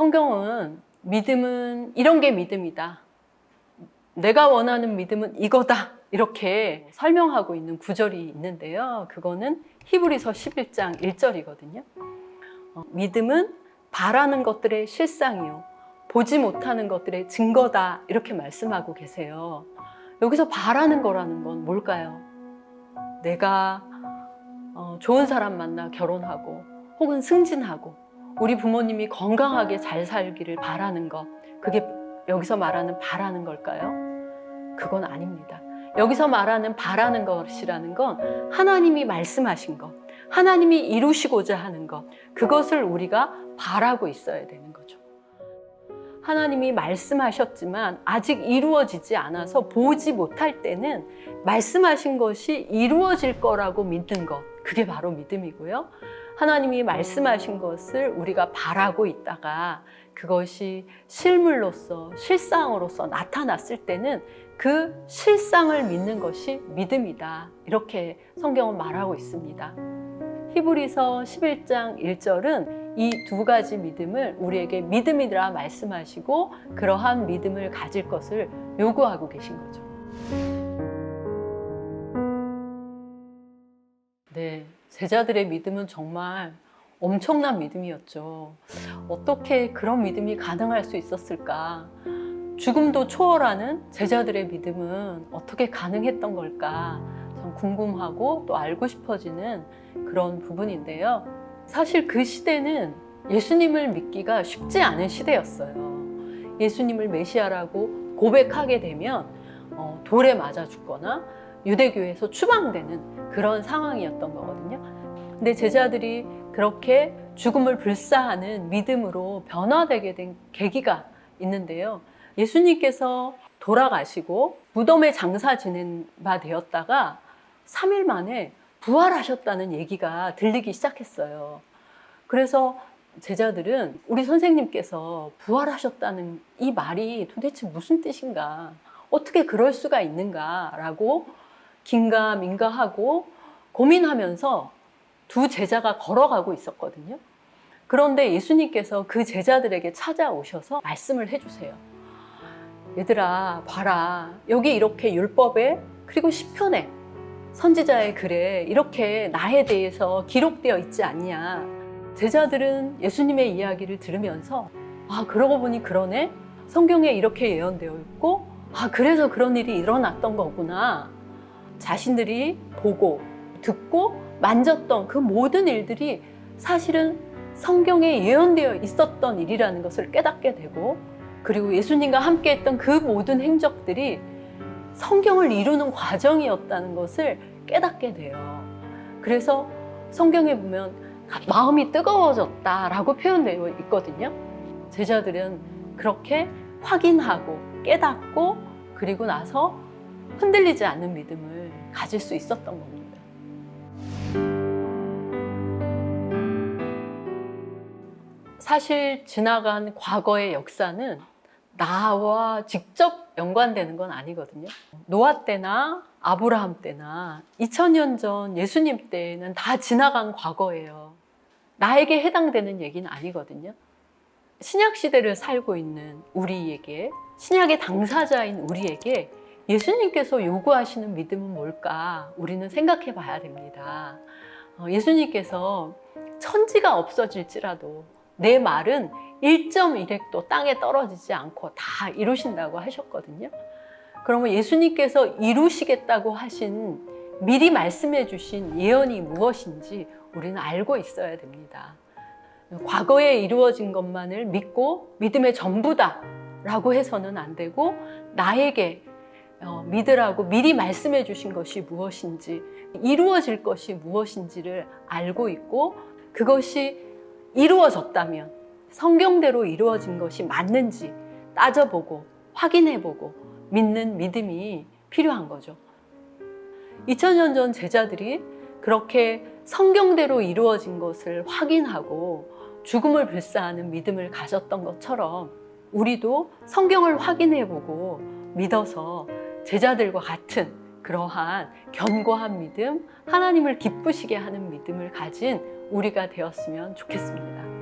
성경은 믿음은 이런 게 믿음이다. 내가 원하는 믿음은 이거다. 이렇게 설명하고 있는 구절이 있는데요. 그거는 히브리서 11장 1절이거든요. 믿음은 바라는 것들의 실상이요, 보지 못하는 것들의 증거다. 이렇게 말씀하고 계세요. 여기서 바라는 거라는 건 뭘까요? 내가 좋은 사람 만나 결혼하고 혹은 승진하고 우리 부모님이 건강하게 잘 살기를 바라는 것, 그게 여기서 말하는 바라는 걸까요? 그건 아닙니다. 여기서 말하는 바라는 것이라는 건 하나님이 말씀하신 것, 하나님이 이루시고자 하는 것, 그것을 우리가 바라고 있어야 되는 거죠. 하나님이 말씀하셨지만 아직 이루어지지 않아서 보지 못할 때는 말씀하신 것이 이루어질 거라고 믿는 것, 그게 바로 믿음이고요. 하나님이 말씀하신 것을 우리가 바라고 있다가 그것이 실물로서, 실상으로서 나타났을 때는 그 실상을 믿는 것이 믿음이다. 이렇게 성경은 말하고 있습니다. 히브리서 11장 1절은 이 두 가지 믿음을 우리에게 믿음이라 말씀하시고 그러한 믿음을 가질 것을 요구하고 계신 거죠. 네, 제자들의 믿음은 정말 엄청난 믿음이었죠. 어떻게 그런 믿음이 가능할 수 있었을까? 죽음도 초월하는 제자들의 믿음은 어떻게 가능했던 걸까? 참 궁금하고 또 알고 싶어지는 그런 부분인데요. 사실 그 시대는 예수님을 믿기가 쉽지 않은 시대였어요. 예수님을 메시아라고 고백하게 되면 돌에 맞아 죽거나 유대교에서 추방되는 그런 상황이었던 거거든요. 근데 제자들이 그렇게 죽음을 불사하는 믿음으로 변화되게 된 계기가 있는데요. 예수님께서 돌아가시고 무덤에 장사 지낸 바 되었다가 3일 만에 부활하셨다는 얘기가 들리기 시작했어요. 그래서 제자들은 우리 선생님께서 부활하셨다는 이 말이 도대체 무슨 뜻인가, 어떻게 그럴 수가 있는가 라고 긴가민가하고 고민하면서 두 제자가 걸어가고 있었거든요. 그런데 예수님께서 그 제자들에게 찾아오셔서 말씀을 해주세요. 얘들아, 봐라. 여기 이렇게 율법에 그리고 시편에 선지자의 글에 이렇게 나에 대해서 기록되어 있지 않냐. 제자들은 예수님의 이야기를 들으면서 그러고 보니 그러네. 성경에 이렇게 예언되어 있고 그래서 그런 일이 일어났던 거구나. 자신들이 보고 듣고 만졌던 그 모든 일들이 사실은 성경에 예언되어 있었던 일이라는 것을 깨닫게 되고, 그리고 예수님과 함께 했던 그 모든 행적들이 성경을 이루는 과정이었다는 것을 깨닫게 돼요. 그래서 성경에 보면 마음이 뜨거워졌다라고 표현되어 있거든요. 제자들은 그렇게 확인하고 깨닫고 그리고 나서 흔들리지 않는 믿음을 가질 수 있었던 겁니다. 사실 지나간 과거의 역사는 나와 직접 연관되는 건 아니거든요. 노아 때나 아브라함 때나 2000년 전 예수님 때는 다 지나간 과거예요. 나에게 해당되는 얘기는 아니거든요. 신약 시대를 살고 있는 우리에게, 신약의 당사자인 우리에게 예수님께서 요구하시는 믿음은 뭘까? 우리는 생각해 봐야 됩니다. 예수님께서 천지가 없어질지라도 내 말은 1.1획도 땅에 떨어지지 않고 다 이루신다고 하셨거든요. 그러면 예수님께서 이루시겠다고 하신, 미리 말씀해 주신 예언이 무엇인지 우리는 알고 있어야 됩니다. 과거에 이루어진 것만을 믿고 믿음의 전부다 라고 해서는 안 되고, 나에게 믿으라고 미리 말씀해 주신 것이 무엇인지, 이루어질 것이 무엇인지를 알고 있고, 그것이 이루어졌다면 성경대로 이루어진 것이 맞는지 따져보고 확인해보고 믿는 믿음이 필요한 거죠. 2000년 전 제자들이 그렇게 성경대로 이루어진 것을 확인하고 죽음을 불사하는 믿음을 가졌던 것처럼 우리도 성경을 확인해보고 믿어서 제자들과 같은 그러한 견고한 믿음, 하나님을 기쁘시게 하는 믿음을 가진 우리가 되었으면 좋겠습니다.